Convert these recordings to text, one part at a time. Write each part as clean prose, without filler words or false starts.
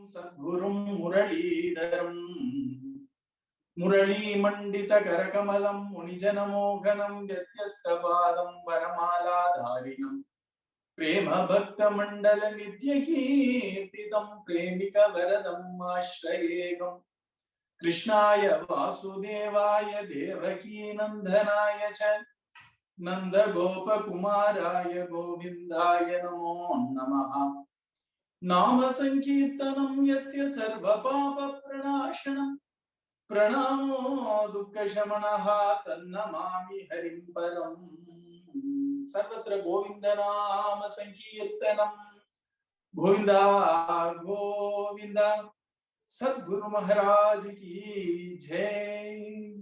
Sadgurum Muralidharam Murali Mandita Karakamalam Munijanamoganam Vyatyastabadam Varamala Dharinam Prema Bhakta Mandala Nityakirtidam Premika Varadam Ashrayegam Krishnaya Vasudevaya Devaki Nandanaya Cha Nanda Gopa Kumaraya Govindaya Namo Namaha Nama Sankirtanam Yasya Sarva Papa Pranashanam Pranamo Dukkha Shamanaha Tannamami Harim Param Sarvatra Govinda Nama Sankirtanam Govinda Govinda Sadguru Maharaj Ki Jai.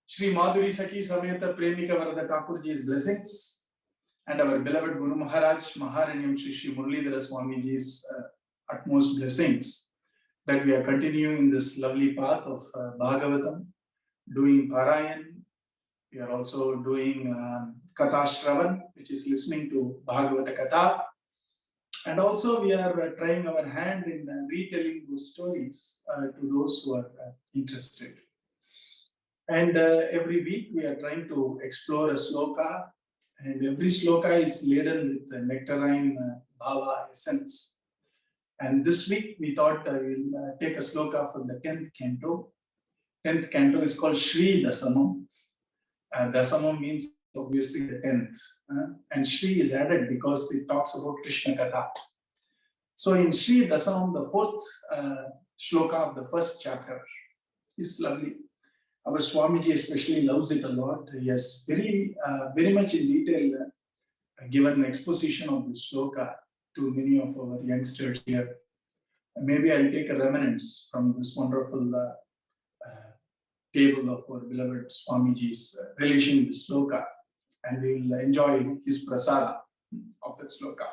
Shri Madhuri Sakhi Sameta Premika Varada Thakurji's blessings and our beloved Guru Maharaj Maharanyam Shri Muralidhara Swamiji's utmost blessings that we are continuing this lovely path of Bhagavatam, doing Parayan. We are also doing Katha Shravan, which is listening to Bhagavata Katha. And also we are trying our hand in retelling those stories to those who are interested. And every week we are trying to explore a sloka, and every sloka is laden with the nectarine bhava essence. And this week we thought we'll take a sloka from the 10th canto. 10th canto is called Shri Dasamam. Dasamam means obviously the 10th. And Shri is added because it talks about Krishna Katha. So in Shri Dasamam, the 4th shloka of the first chapter is lovely. Our Swamiji especially loves it a lot. He has very much in detail given an exposition of this shloka to many of our youngsters here. Maybe I'll take a remnants from this wonderful table of our beloved Swamiji's relation with this shloka, and we'll enjoy his prasada of that shloka.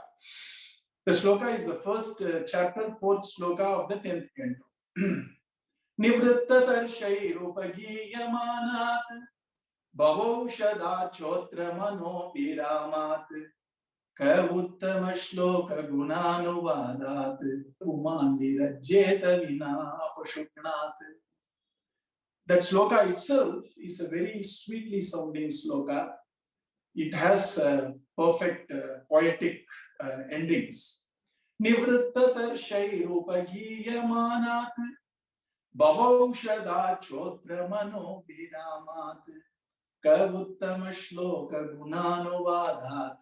The shloka is the first chapter, 4th shloka of the 10th canto. Nivrittatarshai rupagiyamanat bhavaushada chotra mano piramat kavuttama shloka gunanuvadat umandirajjeta vina apashuknat. That shloka itself is a very sweetly sounding shloka. It has perfect poetic endings. Nivrittatarshai rupagiyamanat Bhavaushada chotra mano viramat kavuttama shloka gunanuvadat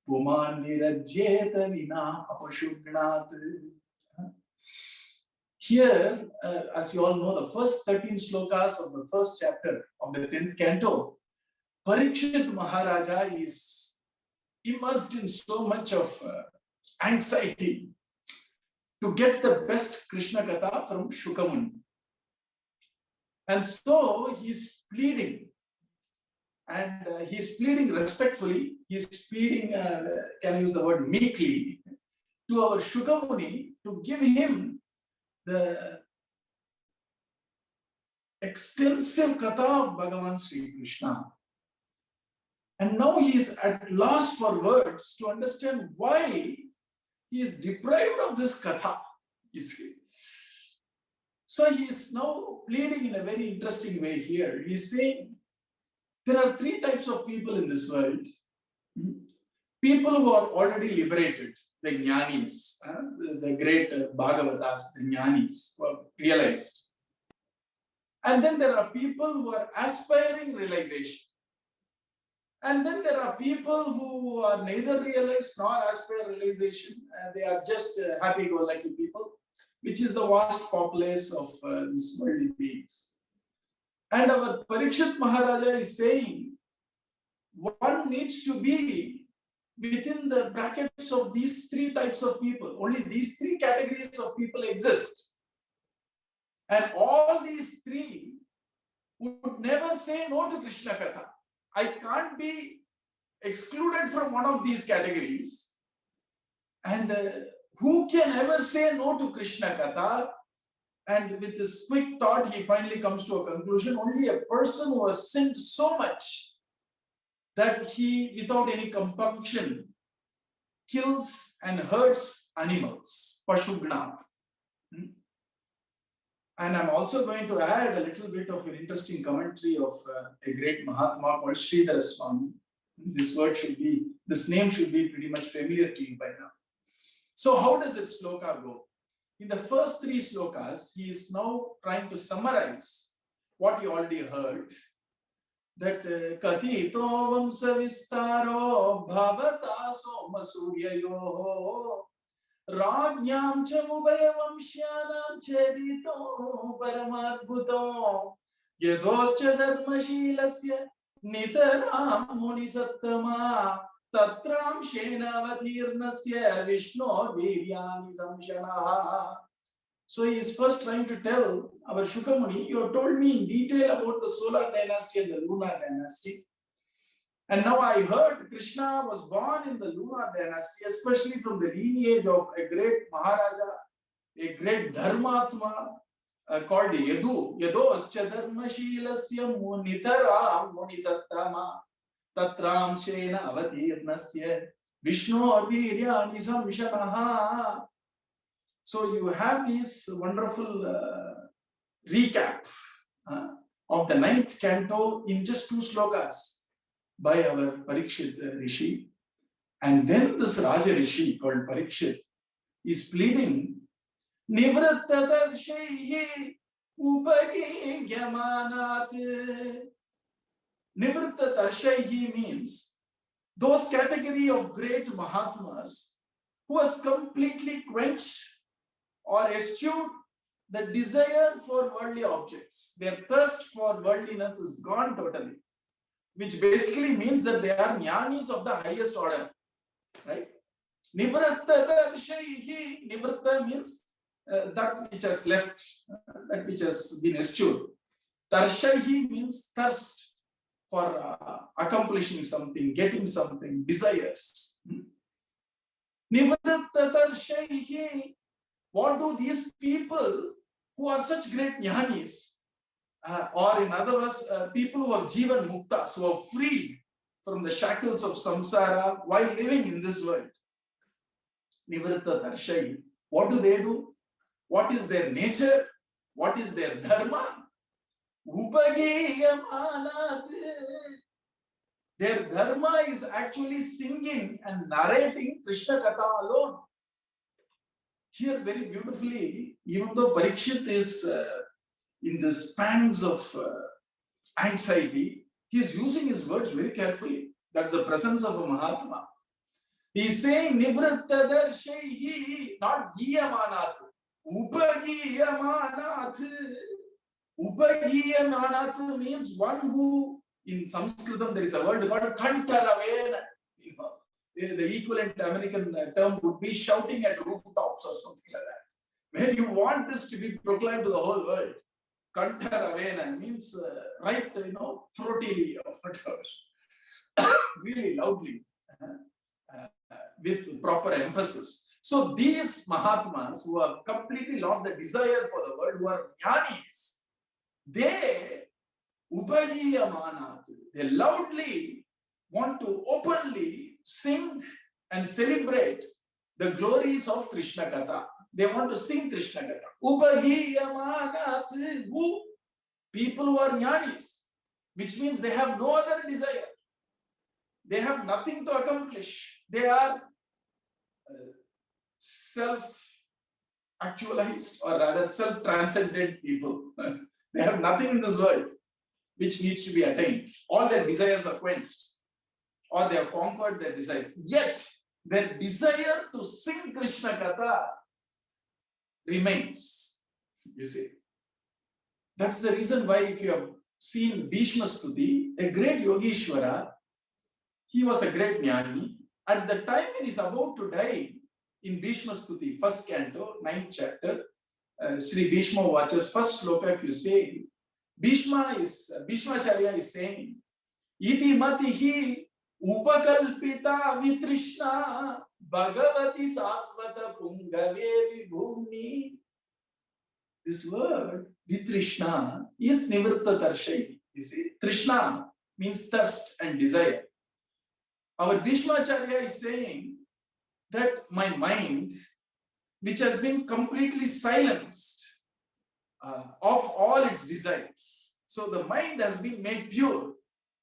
puman virajyeta vina apashughnat. Here, as you all know, the first 13 slokas of the first chapter of the 10th canto, Parikshit Maharaja is immersed in so much of anxiety to get the best Krishna Katha from Shukamuni. And so he's pleading, and he's pleading respectfully, he's pleading, can I use the word meekly, to our Shukamuni to give him the extensive Katha of Bhagavan Sri Krishna. And now he is at loss for words to understand why he is deprived of this Katha, you see. So he is now pleading in a very interesting way here. He is saying there are 3 types of people in this world. People who are already liberated, the Jnanis, the great Bhagavatas, the Jnanis, who have realized. And then there are people who are aspiring realization. And then there are people who are neither realized nor aspire realization. They are just happy-go-lucky people, which is the vast populace of these worldly beings. And our Parikshit Maharaja is saying, one needs to be within the brackets of these 3 types of people. Only these 3 categories of people exist. And all these 3 would never say no to Krishna Katha. I can't be excluded from one of these categories. And who can ever say no to Krishna Katha? And with this quick thought, he finally comes to a conclusion. Only a person who has sinned so much that he, without any compunction, kills and hurts animals, Pashugnath. And I'm also going to add a little bit of an interesting commentary of a great Mahatma called Sridhara Swami. This name should be pretty much familiar to you by now. So how does its sloka go? In the first 3 slokas, he is now trying to summarize what you already heard. That Katito Vamsa Vistaro Bhavata Soma Suryayo Rajnyam Chamubaya Vamshyanam Charito Paramadbhuto Yadoscha Dharmashilasya Nitaram Munisattama Tatram Shenavatirnasya Vishnu Viryani Samshanaha. So he is first trying to tell our Shukamuni, you have told me in detail about the solar dynasty and the lunar dynasty. And now I heard Krishna was born in the lunar dynasty, especially from the lineage of a great Maharaja, a great Dharmatma called Yadu. Yadoscha Dharmashilasya Munitara Munisattama Tatram Shena Avatirnasya Vishnu Viryani Samshanaha. So you have this wonderful recap of the 9th canto in just 2 slokas by our Parikshit Rishi. And then this Raja Rishi called Parikshit is pleading, Nivratta Darshaihi Upagi Gyamanat. Nivratta Darshaihi means those category of great Mahatmas who has completely quenched or eschewed the desire for worldly objects. Their thirst for worldliness is gone totally, which basically means that they are jnanis of the highest order, right? Nivratta darshaihi. Nivratta means that which has left, that which has been eschewed. Darshaihi means thirst for accomplishing something, getting something, desires. Nivratta darshaihi. What do these people who are such great jnanis, or in other words, people who are jivan muktas, who are free from the shackles of samsara while living in this world, Nivratta Darshai, what do? What is their nature? What is their dharma? Upageyamanat. Their dharma is actually singing and narrating Krishna Katha alone. Here, very beautifully, even though Parikshit is in the pangs of anxiety, he is using his words very carefully. That's the presence of a Mahatma. He is saying, Nivratta Darshaihi, not Giyamanat. Upagiyamanat. Upagiyamanat means one who, in Sanskritam, there is a word called Kantaravena. The equivalent American term would be shouting at rooftops or something like that. When you want this to be proclaimed to the whole world, Kantaravena means right, throatily or whatever, really loudly, with proper emphasis. So these Mahatmas who have completely lost the desire for the world, who are jnanis, they Upagiyamanat, they loudly want to openly sing and celebrate the glories of Krishna Katha. They want to sing Krishna Katha. Upagiyamanat, who? People who are jnanis, which means they have no other desire. They have nothing to accomplish. They are self-actualized, or rather self-transcendent people. They have nothing in this world which needs to be attained. All their desires are quenched, or they have conquered their desires. Yet, their desire to sing Krishna Katha remains. You see, that's the reason why, if you have seen Bhishma Stuti, a great Yogeshwara, he was a great jnani. At the time when he is about to die, in Bhishma Stuti, first canto, 9th chapter, Sri Bhishma Vacha's first sloka, if you say, Bhishmacharya is saying, Iti matihi upakalpita vitrishna bhagavati satvata pungave vibhumi. This word, vitrishna, is nivritta darshai. You see, trishna means thirst and desire. Our Bhishmacharya is saying, that my mind, which has been completely silenced of all its desires. So the mind has been made pure.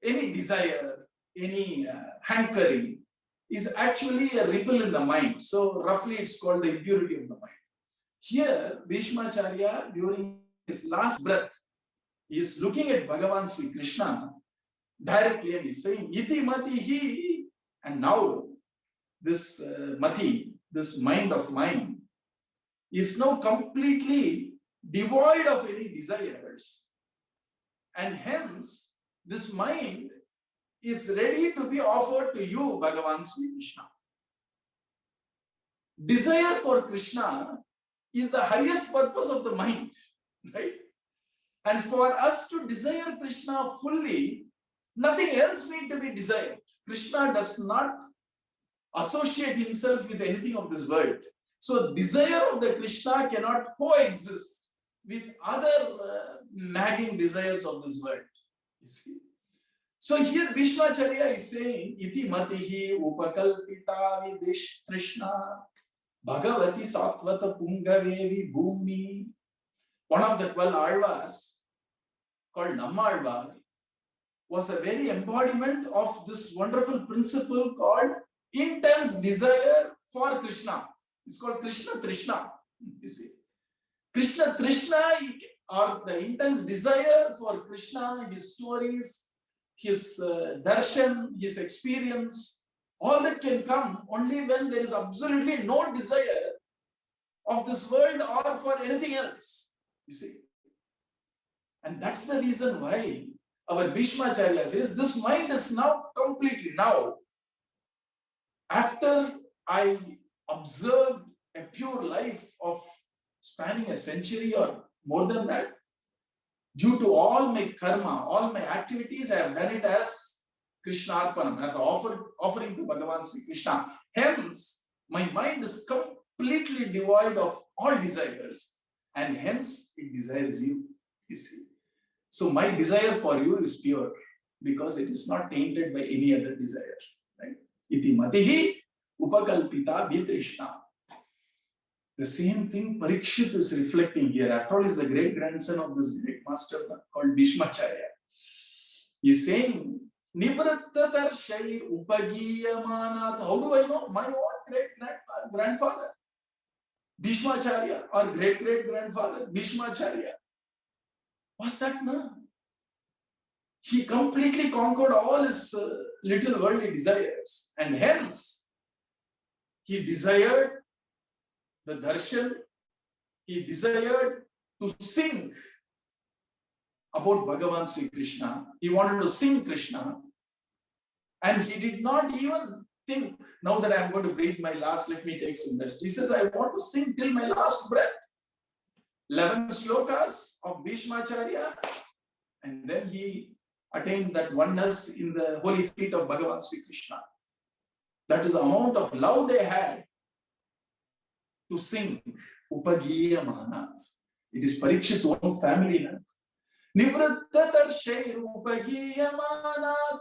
Any desire, any hankering is actually a ripple in the mind. So roughly it's called the impurity of the mind. Here, Bhishmacharya, during his last breath, he is looking at Bhagavan Sri Krishna directly and he's saying, Iti matihi. And now this mati, this mind of mine, is now completely devoid of any desires. And hence, this mind is ready to be offered to you, Bhagavan Sri Krishna. Desire for Krishna is the highest purpose of the mind, right? And for us to desire Krishna fully, nothing else needs to be desired. Krishna does not associate himself with anything of this world. So desire of the Krishna cannot coexist with other nagging desires of this world. You see? So here Bhishmacharya is saying, Iti matihi upakalpita vidish Krishna Bhagavati Satvata Pungavevi Bhumi. One of the 12 Alvars, called Nammalvar, was a very embodiment of this wonderful principle called intense desire for Krishna. It's called Krishna Trishna. You see, Krishna Trishna, or the intense desire for Krishna, his stories, his darshan, his experience, all that can come only when there is absolutely no desire of this world or for anything else. You see, and that's the reason why our Bhishmacharya says this mind is now completely now. After I observed a pure life of spanning a century or more than that, due to all my karma, all my activities, I have done it as Krishna Arpanam, as offering to Bhagavan Sri Krishna. Hence, my mind is completely devoid of all desires, and hence it desires you. You see. So my desire for you is pure because it is not tainted by any other desire. Right? Iti matihi upakalpita vitrishna. The same thing Parikshit is reflecting here. After all, is the great grandson of this great master called Bhishmacharya. He is saying, Nivrattatar Shair Upagiyamanat. How do I know? My own great grandfather, Bhishmacharya, or great great grandfather, Bhishmacharya. What's that now? He completely conquered all his little worldly desires, and hence he desired the darshan, he desired to sing about Bhagavan Sri Krishna. He wanted to sing Krishna, and he did not even think, now that I am going to breathe my last, let me take some rest. He says, I want to sing till my last breath. 11 slokas of Bhishmacharya, and then he attained that oneness in the holy feet of Bhagavan Sri Krishna. That is the amount of love they had to sing Upagiya Mahanat. It is Parikshit's own family. Nivrattatar Shair Upagiya Mahanat.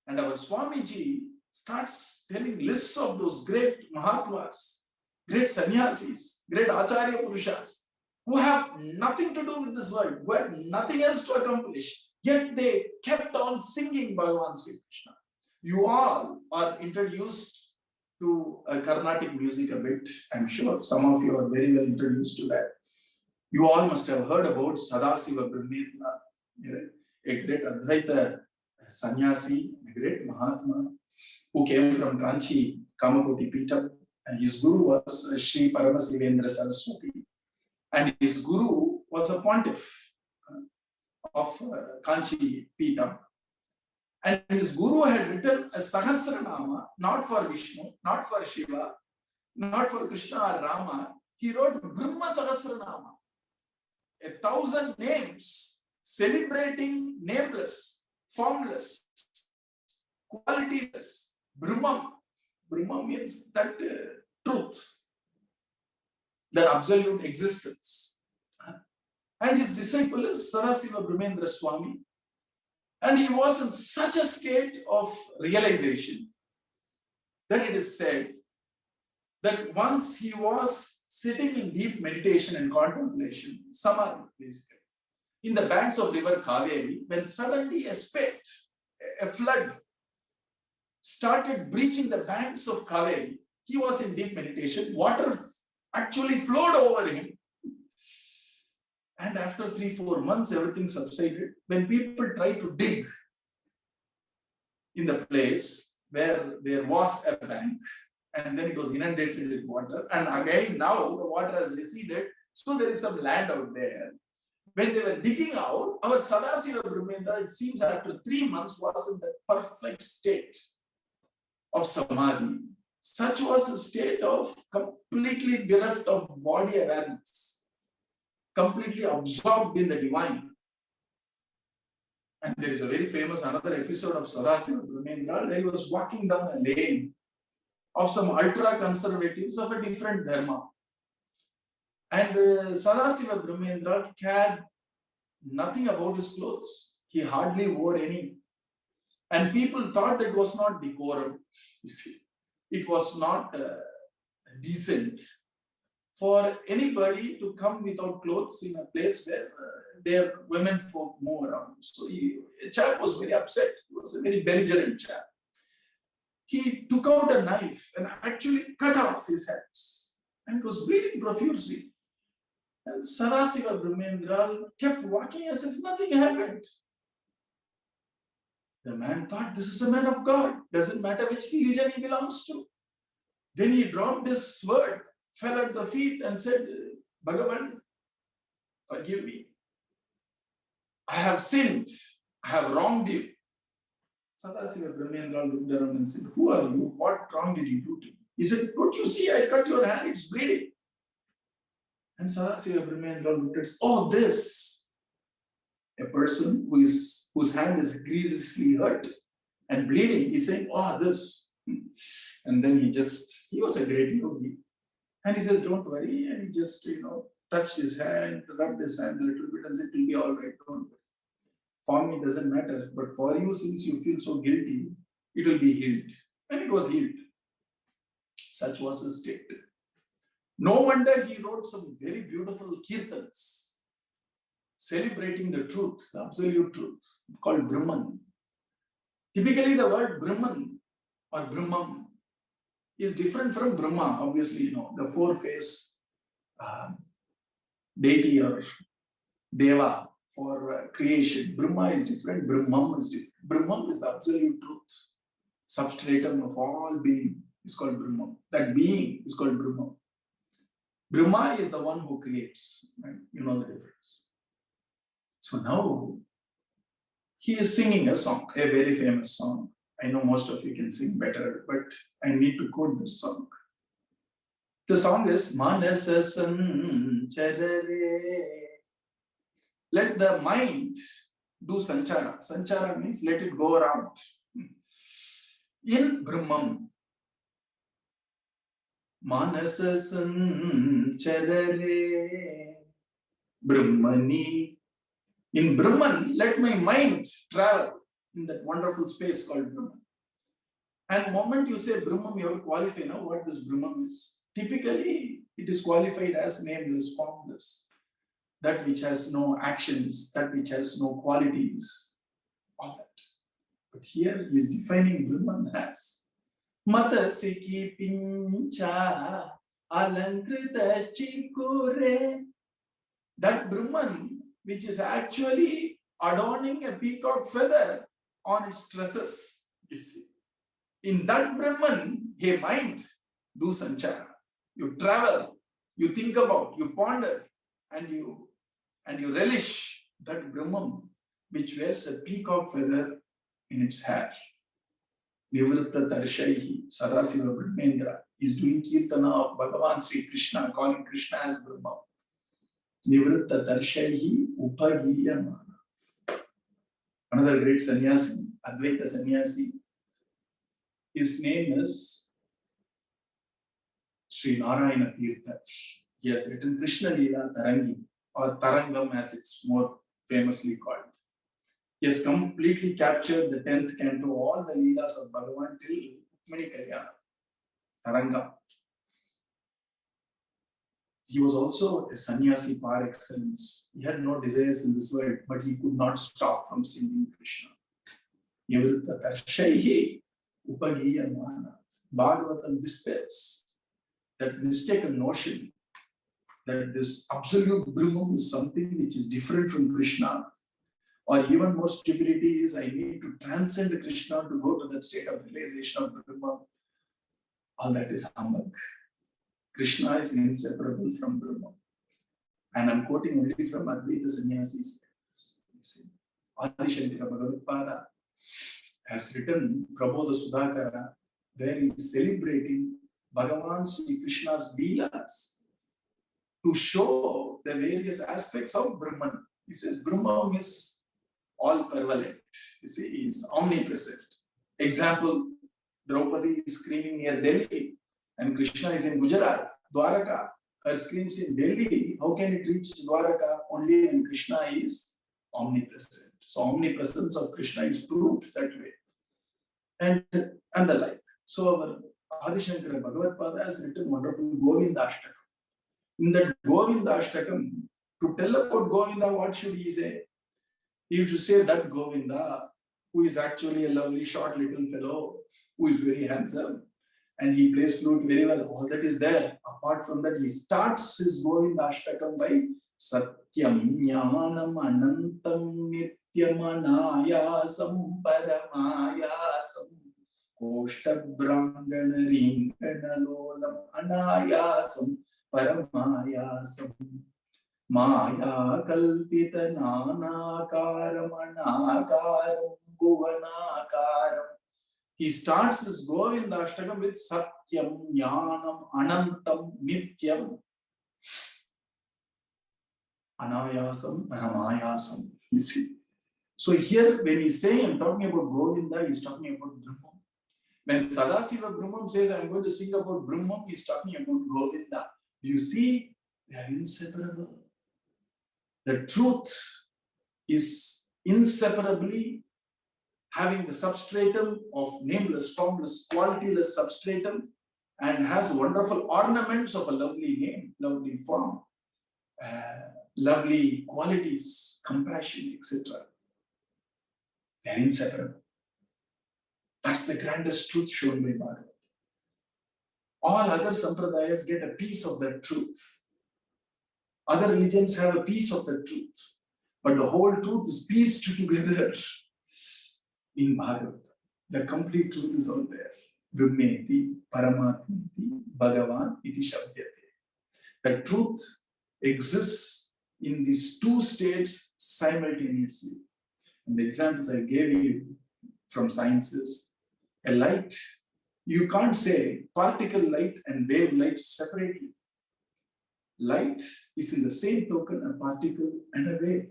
And our Swamiji starts telling lists of those great Mahatmas, great sannyasis, great Acharya Purushas, who have nothing to do with this world, who had nothing else to accomplish, yet they kept on singing Bhagavan Sri Krishna. You all are introduced to Carnatic music a bit. I'm sure some of you are very well introduced to that. You all must have heard about Sadasiva Brahmendra, a great Advaita sannyasi, a great Mahatma, who came from Kanchi, Kamakoti Peetham, and his guru was Sri Paramasivendra Saraswati. And his guru was a pontiff of Kanchi Peetham. And his guru had written a Sahasranama, not for Vishnu, not for Shiva, not for Krishna or Rama. He wrote Brahma Sahasranama, 1,000 names celebrating nameless, formless, qualityless Brahman. Brahman means that truth, that absolute existence. And his disciple is Sadasiva Brahmendra Swami. And he was in such a state of realization that it is said that once he was sitting in deep meditation and contemplation, samadhi basically, in the banks of river Kaveri, when suddenly a spate, a flood, started breaching the banks of Kaveri. He was in deep meditation, water actually flowed over him. And after 3-4 months, everything subsided. When people tried to dig in the place where there was a bank, and then it was inundated with water, and again now the water has receded, so there is some land out there. When they were digging out, our Sadasiva Brahmendra, it seems after 3 months, was in the perfect state of samadhi. Such was a state of completely bereft of body awareness, completely absorbed in the divine. And there is a very famous another episode of Sadasiva Brahmendra where he was walking down a lane of some ultra-conservatives of a different dharma. And Sadasiva Brahmendra cared nothing about his clothes. He hardly wore any. And people thought that was not decorum. You see, it was not decent for anybody to come without clothes in a place where their women folk move around. So a chap was very upset. He was a very belligerent chap. He took out a knife and actually cut off his hands, and it was bleeding profusely. And Sadasiva Brahmendra kept walking as if nothing happened. The man thought, this is a man of God. Doesn't matter which religion he belongs to. Then he dropped his sword, fell at the feet and said, Bhagavan, forgive me. I have sinned. I have wronged you. Sadasiva Brahmendra looked around and said, who are you? What wrong did you do to me? He said, don't you see I cut your hand? It's bleeding. And Sadasiva Brahmendra looked at, oh, this. A person whose hand is grievously hurt and bleeding, he's saying, oh, this. And then he was a great yogi. And he says, don't worry. And he just, touched his hand, rubbed his hand a little bit and said, it will be all right, don't worry. For me, it doesn't matter. But for you, since you feel so guilty, it will be healed. And it was healed. Such was his state. No wonder he wrote some very beautiful kirtans celebrating the truth, the absolute truth, called Brahman. Typically, the word Brahman or Brahman is different from Brahma. Obviously, the four-face deity or Deva for creation. Brahma is different, Brahman is different. Brahman is the absolute truth. Substratum of all being is called Brahman. That being is called Brahman. Brahma is the one who creates. Right? You know the difference. So now, he is singing a song, a very famous song. I know most of you can sing better, but I need to quote this song. The song is Manasa Sancharare. Let the mind do sanchara. Sanchara means let it go around. In Brahman. Manasa Sancharare. Brahmani. In Brahman, let my mind travel in that wonderful space called Brahman. And the moment you say Brahman, you have to qualify now what this Brahman is. Typically, it is qualified as nameless, formless. That which has no actions, that which has no qualities, all that. But here he is defining Brahman as Matasiki Pincha Alankrita Chikure. That Brahman, which is actually adorning a peacock feather on its tresses, you see. In that Brahman, hey mind, do sanchara. You travel, you think about, you ponder, and you relish that Brahman, which wears a peacock feather in its hair. Nivritta Tarshaihi, Sadasiva Brahmendra, is doing kirtana of Bhagavan Sri Krishna, calling Krishna as Brahma. Nivritta Tarshaihi Upagiya Manas. Another great sannyasi, Advaita sannyasi, his name is Sri Narayana Tirtha. He has written Krishna Leela Tarangi, or Tarangam as it's more famously called. He has completely captured the 10th canto, all the Leelas of Bhagavan till Rukmini Kalyana, Tarangam. He was also a sannyasi par excellence. He had no desires in this world, but he could not stop from singing Krishna. Nivritta Tarshaihi Upagiyamanat. Bhagavatam dispels that mistaken notion that this absolute Brahman is something which is different from Krishna. Or even more stupidity is I need to transcend Krishna to go to that state of realization of Brahman. All that is humbug. Krishna is inseparable from Brahman. And I'm quoting only from Advaita Sannyasi's. Adi Shankara Bhagavad has written Prabodha Sudhakara, where he is celebrating Bhagavan Sri Krishna's Leelas to show the various aspects of Brahman. He says Brahman is all prevalent. You see, he is omnipresent. Example, Draupadi is screaming near Delhi and Krishna is in Gujarat, Dwaraka. Her screams in Delhi. How can it reach Dwaraka? Only when Krishna is omnipresent. So omnipresence of Krishna is proved that way. And the like. So our Adi Shankara Bhagavad Pada has written wonderful Govinda Ashtakam. In that Govinda Ashtakam, to tell about Govinda, what should he say? He should say that Govinda, who is actually a lovely short little fellow, who is very handsome, and he plays flute very well. All that is there. Apart from that, he starts his Govinda Ashtakam by Satyam Jnanam Anantam Nityam Anayasam Paramayasam Koshtabhrangana Ringanalolam Anayasam Paramayasam Maya Kalpita Nanakaram Anakaram Bhuvanakaram. He starts his Govinda Ashtakam with Satyam, Jnanam, Anantam, Nityam, Anayasam, Paramayasam. You see. So here, when he's saying, I'm talking about Govinda, he's talking about Brahman. When Sadasiva Brahman says, I'm going to sing about Brahman, he's talking about Govinda. You see, they are inseparable. The truth is inseparably having the substratum of nameless, formless, qualityless substratum and has wonderful ornaments of a lovely name, lovely form, lovely qualities, compassion, etc. They are inseparable. That's the grandest truth shown by Bhagavad. All other sampradayas get a piece of that truth. Other religions have a piece of the truth. But the whole truth is pieced together in Bhagavad. The complete truth is all there. Brahmeti, Paramatmeti, Bhagavan, iti shabdyate. The truth exists in these two states simultaneously. And the examples I gave you from sciences, a light, you can't say particle light and wave light separately. Light is in the same token a particle and a wave.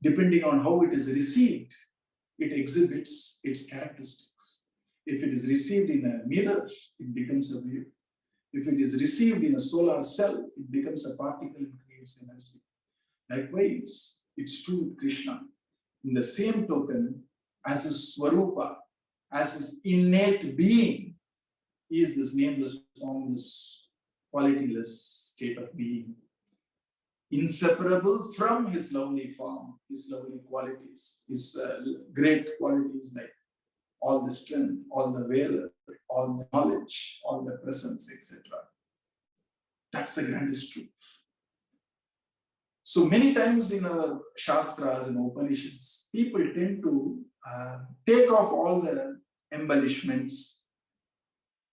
Depending on how it is received, it exhibits its characteristics. If it is received in a mirror, it becomes a wave. If it is received in a solar cell, it becomes a particle and creates energy. Likewise, it's true with Krishna. In the same token, as his Swarupa, as his innate being, he is this nameless, formless, qualityless state of being, inseparable from his lovely form, his lovely qualities, his great qualities like all the strength, all the valor, all the knowledge, all the presence, etc. That's the grandest truth. So many times in our Shastras and Upanishads, people tend to take off all the embellishments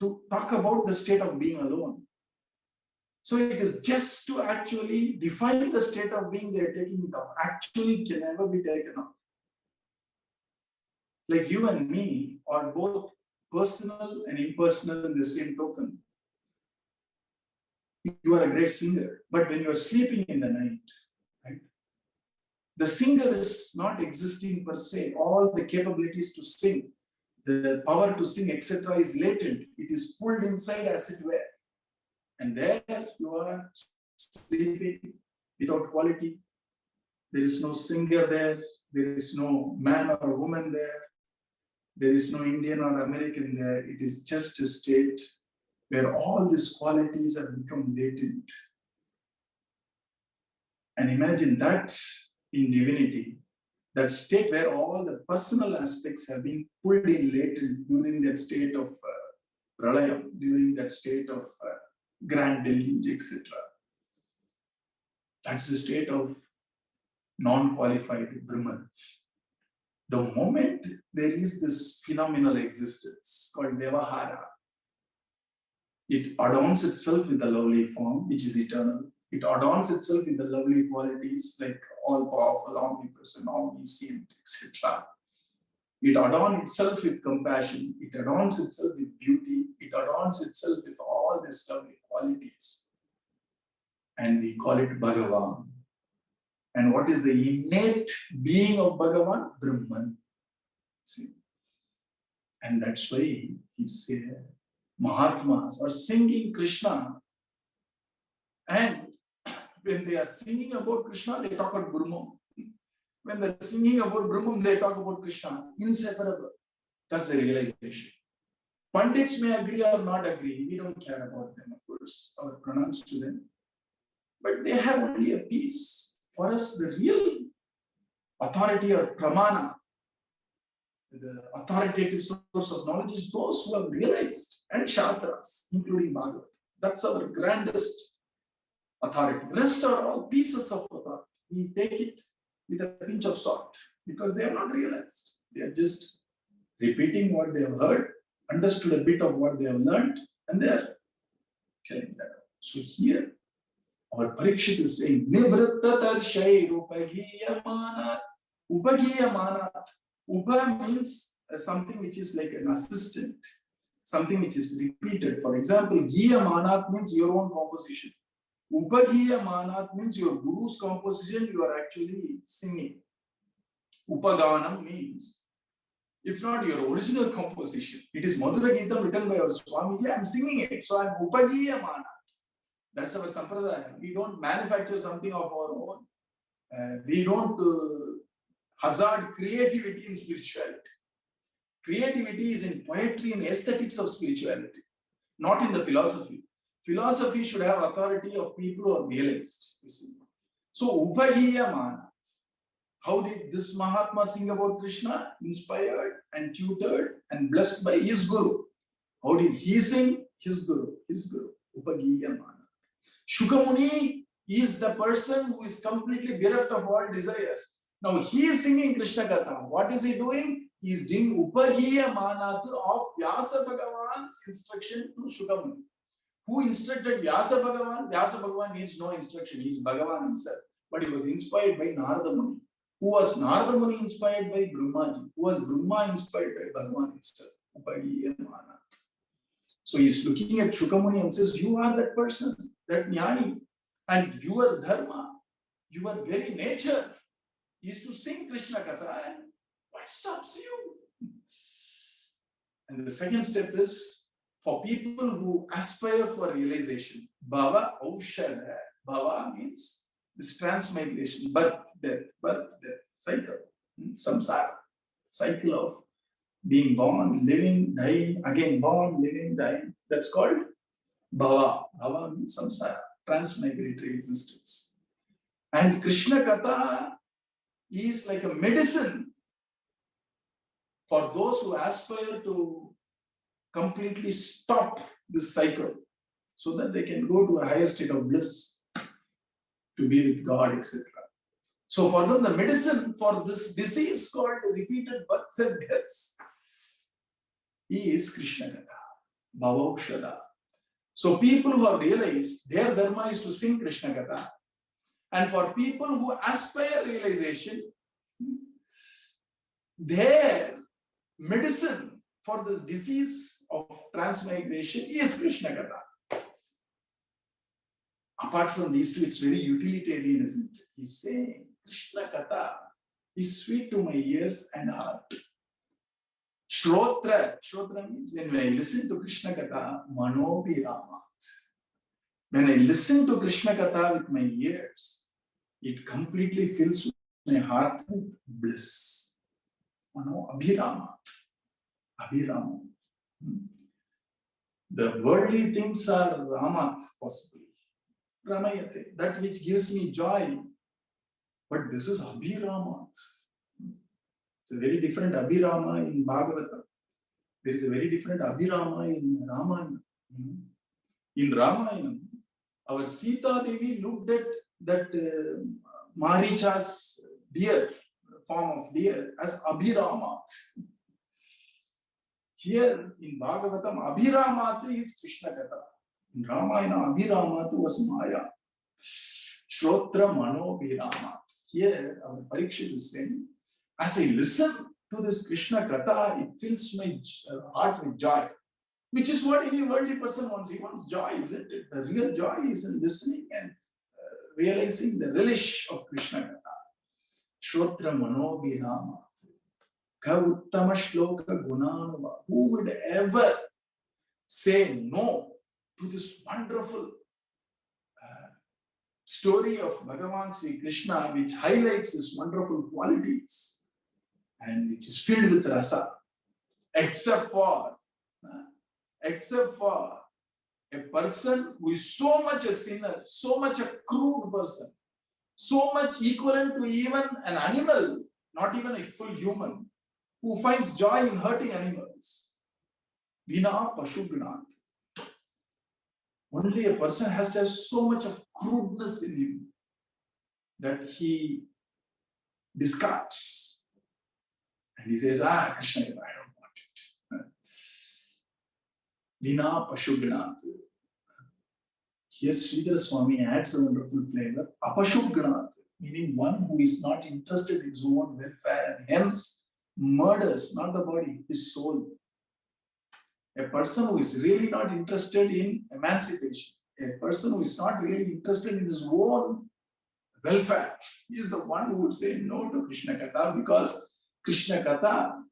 to talk about the state of being alone. So it is just to actually define the state of being they are taking it off. Actually, it can never be taken off. Like you and me are both personal and impersonal in the same token. You are a great singer, but when you are sleeping in the night, right, the singer is not existing per se. All the capabilities to sing, the power to sing, etc. is latent. It is pulled inside as it were. And there you are sleeping without quality. There is no singer there. There is no man or woman there. There is no Indian or American there. It is just a state where all these qualities have become latent. And imagine that in divinity, that state where all the personal aspects have been pulled in latent during that state of pralayam, during that state of grand deluge, etc. That's the state of non-qualified Brahman. The moment there is this phenomenal existence called Vyavahara, it adorns itself with the lovely form, which is eternal. It adorns itself with the lovely qualities like all-powerful, omnipresent, omniscient, etc. It adorns itself with compassion. It adorns itself with beauty. It adorns itself with all these lovely qualities. And we call it Bhagavan. And what is the innate being of Bhagavan? Brahman. See? And that's why he's here. Mahatmas are singing Krishna, and when they are singing about Krishna, they talk about Brahman. When they're singing about Brahman, they talk about Krishna. Inseparable. That's the realization. Pandits may agree or not agree. We don't care about them, of course, or pronounce to them. But they have only a piece. For us, the real authority or pramana, the authoritative source of knowledge is those who have realized, and Shastras, including Bhagavad. That's our grandest authority. Rest are all pieces of authority. We take it with a pinch of salt because they have not realized. They are just repeating what they have heard, understood a bit of what they have learned, and they are telling that. So here, our Parikshit is saying, Nivritta Tarshay Upagiyamanat. Upagiyamanat. Upa means something which is like an assistant, something which is repeated. For example, Giyamanat means your own composition. Upagiyamanat means your guru's composition, you are actually singing. Upaganam means it's not your original composition. It is Madhura Geetam written by our Swamiji. I'm singing it. So I'm Upagiyamanat. That's our sampradaya. We don't manufacture something of our own. We don't hazard creativity in spirituality. Creativity is in poetry and aesthetics of spirituality, not in the philosophy. Philosophy should have authority of people who are realized. So, Upagiyamanat. How did this Mahatma sing about Krishna? Inspired and tutored and blessed by his Guru. How did he sing? His Guru. Upagiyamanat. Shukamuni is the person who is completely bereft of all desires. Now he is singing Krishna Katha. What is he doing? He is doing Upagiyamanat of Vyasa Bhagavan's instruction to Shukamuni. Who instructed Vyasa Bhagavan? Vyasa Bhagavan needs no instruction. He is Bhagavan himself. But he was inspired by Narada Muni. Who was Narada Muni inspired by Brahmaji? Who was Brahma inspired by Bhagavan himself? Upagiyamanat. So he is looking at Shukamuni and says, you are that person, that Jnani. And your dharma, your very nature is to sing Krishna Katha. And what stops you? And the second step is for people who aspire for realization. Bhava Aushadha. Bhava means this transmigration, birth, death, cycle, samsara, cycle of being born, living, dying, again born, living, dying. That's called bhava. Bhava means samsara, transmigratory existence. And Krishna Katha is like a medicine for those who aspire to completely stop this cycle so that they can go to a higher state of bliss, to be with God, etc. So for them, the medicine for this disease called repeated births and deaths is Krishna Katha, Bhavaukshada. So people who have realized their dharma is to sing Krishna Katha, and for people who aspire realization, their medicine for this disease of transmigration is Krishna Katha. Apart from these two, it's very utilitarian, isn't it? He's saying Krishna Katha is sweet to my ears and heart. Shrotra means when I listen to Krishna Katha, Manobhiramat. When I listen to Krishna Katha with my ears, it completely fills my heart with bliss. Abhiramat. Abhiramat. The worldly things are Ramat, possibly. Ramayate. That which gives me joy But this is Abhiramat. It's a very different Abhirama in Bhagavatam. There is a very different Abhirama in Ramayana. In Ramayana, our Sita Devi looked at that Maricha's deer, form of deer, as Abhiramat. Here in Bhagavatam, Abhiramat is Krishna Katha. In Ramayana, Abhiramat was Maya. Shrotra Mano Abhiramat. Here, our Parikshit is saying, as I listen to this Krishna Katha, it fills my heart with joy. Which is what any worldly person wants. He wants joy, isn't it? The real joy is in listening and realizing the relish of Krishna Katha. Shrotra Mano Abhiramat. Ka Uttama Shloka Gunanuva. Who would ever say no to this wonderful story of Bhagavan Sri Krishna, which highlights his wonderful qualities and which is filled with rasa, except for a person who is so much a sinner, so much a crude person, so much equivalent to even an animal, not even a full human, who finds joy in hurting animals. Vina Pashugnat. Only a person has to have so much of crudeness in him that he discards. And he says, Krishna, I don't want it. Vina Pashugnat. Here Sridhara Swami adds a wonderful flavor. Apashugnat, meaning one who is not interested in his own welfare and hence murders not the body, his soul. A person who is really not interested in emancipation, a person who is not really interested in his own welfare, is the one who would say no to Krishna Katha, because Krishna Katha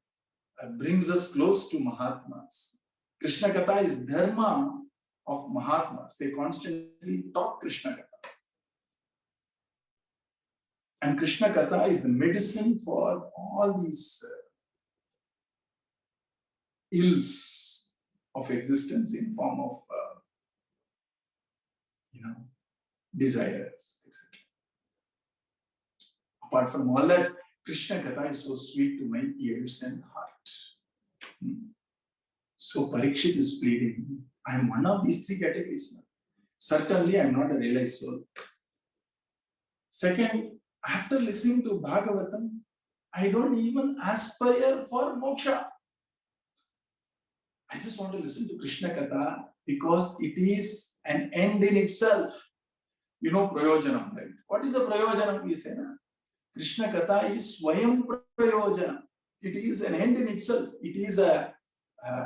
brings us close to Mahatmas. Krishna Katha is dharma of Mahatmas. They constantly talk Krishna Katha. And Krishna Katha is the medicine for all these ills of existence in form of, desires, etc. Apart from all that, Krishna Katha is so sweet to my ears and heart. So Parikshit is pleading, I am one of these three categories now. Certainly, I am not a realized soul. Second, after listening to Bhagavatam, I don't even aspire for moksha. I just want to listen to Krishna Katha because it is an end in itself. You know Prayojanam, right? What is the Prayojanam we say? Na? Krishna Katha is Swayam Prayojanam. It is an end in itself. It is a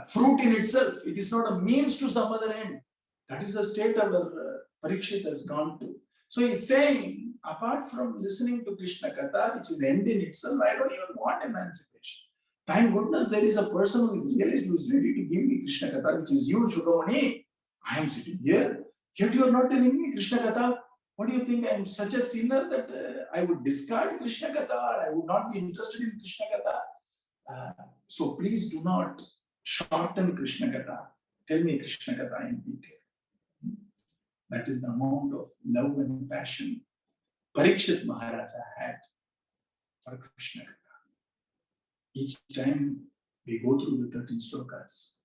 fruit in itself. It is not a means to some other end. That is the state our Parikshit has gone to. So he's saying, apart from listening to Krishna Katha, which is the end in itself, I don't even want emancipation. Thank goodness there is a person who is realized, who is ready to give me Krishna Katha, which is you, Shukramani. I am sitting here, yet you are not telling me Krishna Katha. What do you think? I am such a sinner that I would discard Krishna Katha, or I would not be interested in Krishna Katha. So please do not shorten Krishna Katha. Tell me Krishna Katha in detail. That is the amount of love and passion Parikshit Maharaja had for Krishna Katha. Each time we go through the 13 slokas,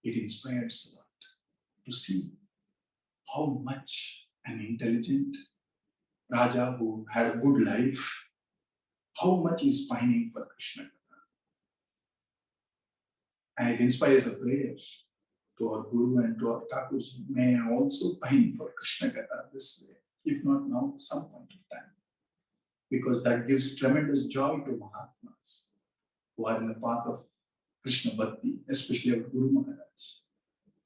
it inspires a lot to see how much an intelligent Raja who had a good life, how much he is pining for Krishna Katha. And it inspires a prayer to our Guru and to our Thakurji. May I also pine for Krishna Katha this way, if not now, some point of time. Because that gives tremendous joy to Mahatmas who are in the path of Krishna Bhakti, especially our Guru Maharaj.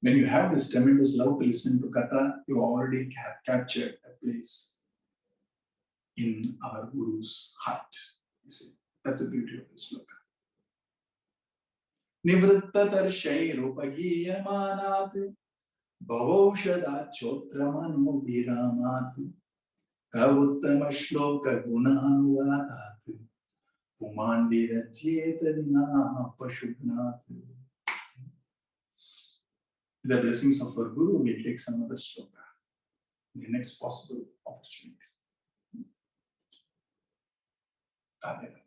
When you have this tremendous love to listen to Katha, you already have captured a place in our Guru's heart. You see, that's the beauty of this sloka. Nivritta tarshairupagiyamanat bhavaushada chotramano viramat kavuttama shloka gunanuvadat pumandira chetanina pashugnat. The blessings of our Guru will take some other shloka, the next possible opportunity. Radhe Radhe.